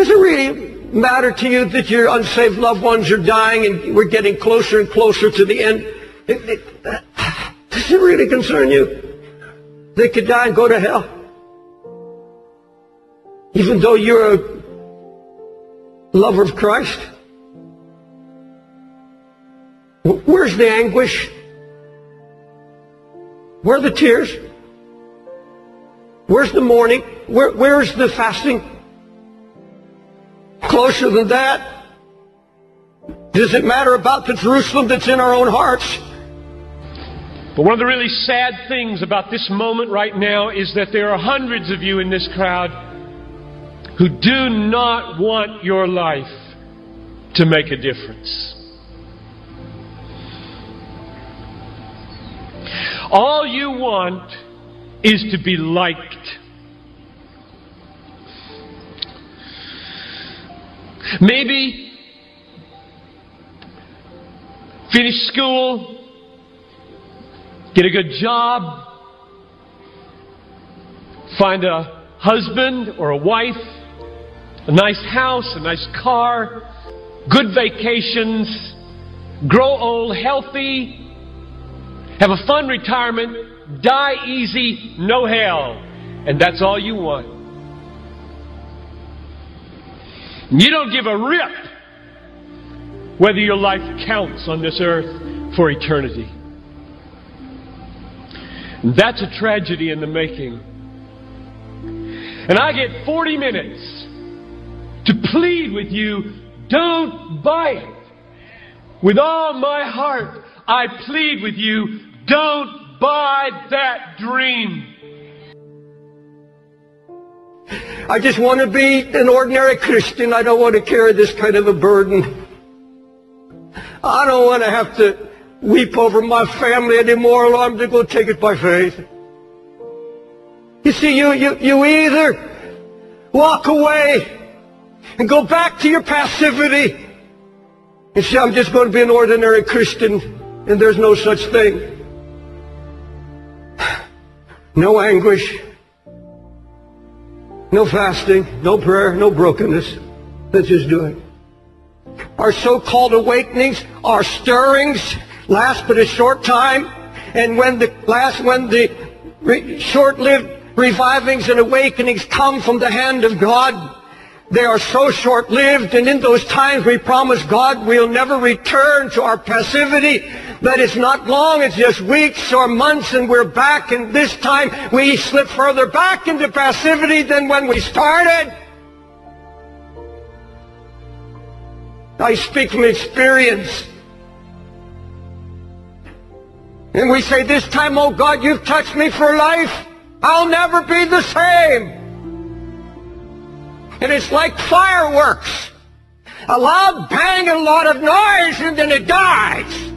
Does it really matter to you that your unsaved loved ones are dying and we're getting closer and closer to the end? Does it really concern you? They could die and go to hell. Even though you're a lover of Christ. Where's the anguish? Where are the tears? Where's the mourning? Where's the fasting? Closer than that? Does it matter about the Jerusalem that's in our own hearts? But one of the really sad things about this moment right now is that there are hundreds of you in this crowd who do not want your life to make a difference. All you want is to be liked. Maybe finish school, get a good job, find a husband or a wife, a nice house, a nice car, good vacations, grow old healthy, have a fun retirement, die easy, no hell. And that's all you want. You don't give a rip whether your life counts on this earth for eternity. And that's a tragedy in the making. And I get 40 minutes to plead with you, don't buy it. With all my heart, I plead with you, don't buy that dream. I just want to be an ordinary Christian. I don't want to carry this kind of a burden. I don't want to have to weep over my family anymore. I'm just going to take it by faith. You see, you either walk away and go back to your passivity and say, I'm just going to be an ordinary Christian, and there's no such thing. No anguish, no fasting, no prayer, no brokenness. Let's just do it. Our so-called awakenings, our stirrings, last but a short time. And when the short-lived revivings and awakenings come from the hand of God, they are so short-lived, and in those times we promise God we'll never return to our passivity, that it's not long, it's just weeks or months and we're back, and this time we slip further back into passivity than when we started. I speak from experience. And we say, this time, oh God, you've touched me for life. I'll never be the same. And it's like fireworks. A loud bang and a lot of noise, and then it dies.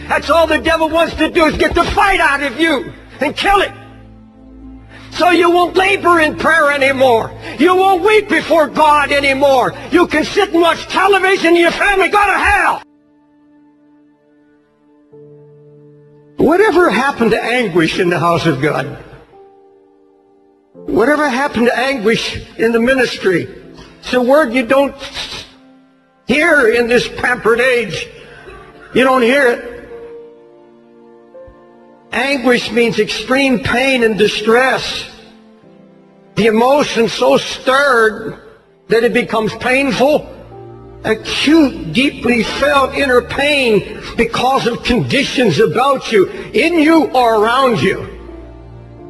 That's all the devil wants to do, is get the fight out of you and kill it. So you won't labor in prayer anymore. You won't weep before God anymore. You can sit and watch television and your family go to hell. Whatever happened to anguish in the house of God? Whatever happened to anguish in the ministry? It's a word you don't hear in this pampered age. You don't hear it. Anguish means extreme pain and distress. The emotion so stirred that it becomes painful. Acute, deeply felt inner pain because of conditions about you, in you or around you.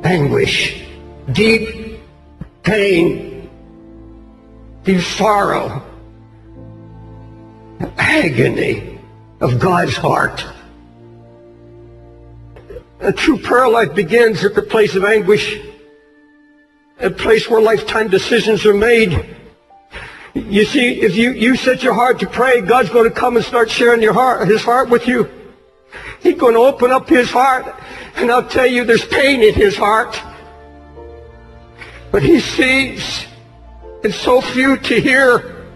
Anguish. Deep pain, deep sorrow, agony of God's heart. A true prayer life begins at the place of anguish, a place where lifetime decisions are made. You see, if you set your heart to pray, God's going to come and start sharing His heart with you. He's going to open up His heart, and I'll tell you, there's pain in His heart. But He sees, and so few to hear.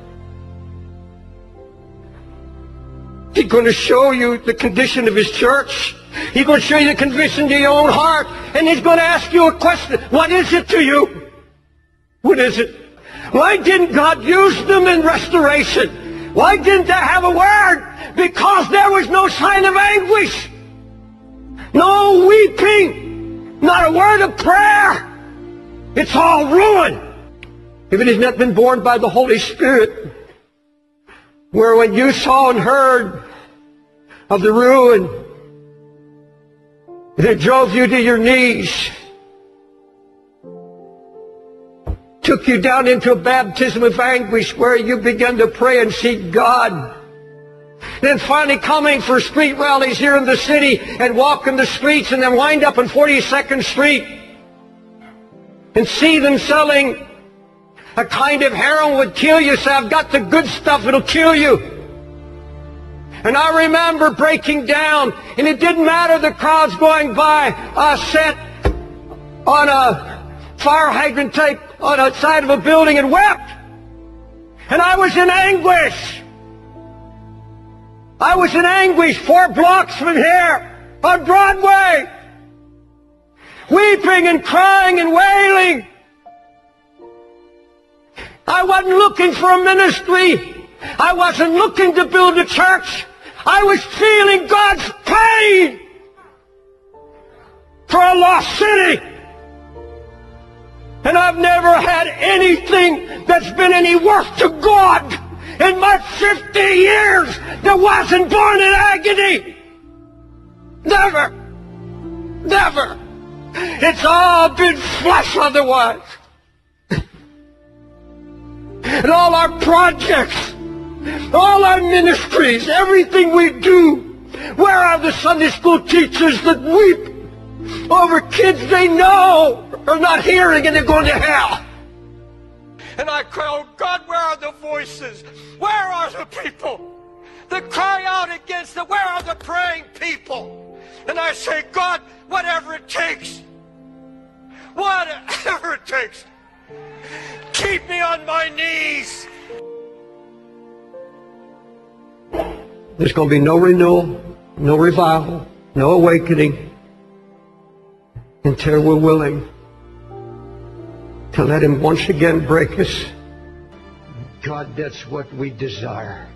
He's going to show you the condition of His church. He's going to show you the condition to your own heart. And He's going to ask you a question. What is it to you? What is it? Why didn't God use them in restoration? Why didn't they have a word? Because there was no sign of anguish. No weeping. Not a word of prayer. It's all ruin. If it has not been borne by the Holy Spirit, where when you saw and heard of the ruin, that drove you to your knees, took you down into a baptism of anguish where you began to pray and seek God. Then finally coming for street rallies here in the city and walking the streets and then wind up on 42nd Street and see them selling a kind of heroin would kill you. Say, I've got the good stuff, it'll kill you. And I remember breaking down, and it didn't matter the crowds going by. I sat on a fire hydrant tape on the side of a building and wept. And I was in anguish. I was in anguish 4 blocks from here on Broadway, weeping and crying and wailing. I wasn't looking for a ministry. I wasn't looking to build a church. I was feeling God's pain for a lost city. And I've never had anything that's been any worth to God in my 50 years that wasn't born in agony. Never. Never. It's all been flesh otherwise. And all our projects, all our ministries, everything we do, where are the Sunday school teachers that weep over kids they know are not hearing and they're going to hell? And I cry, oh God, where are the voices? Where are the people that cry out against it? Where are the praying people? And I say, God, whatever it takes, whatever it takes, keep me on my knees. There's going to be no renewal, no revival, no awakening until we're willing to let Him once again break us. God, that's what we desire.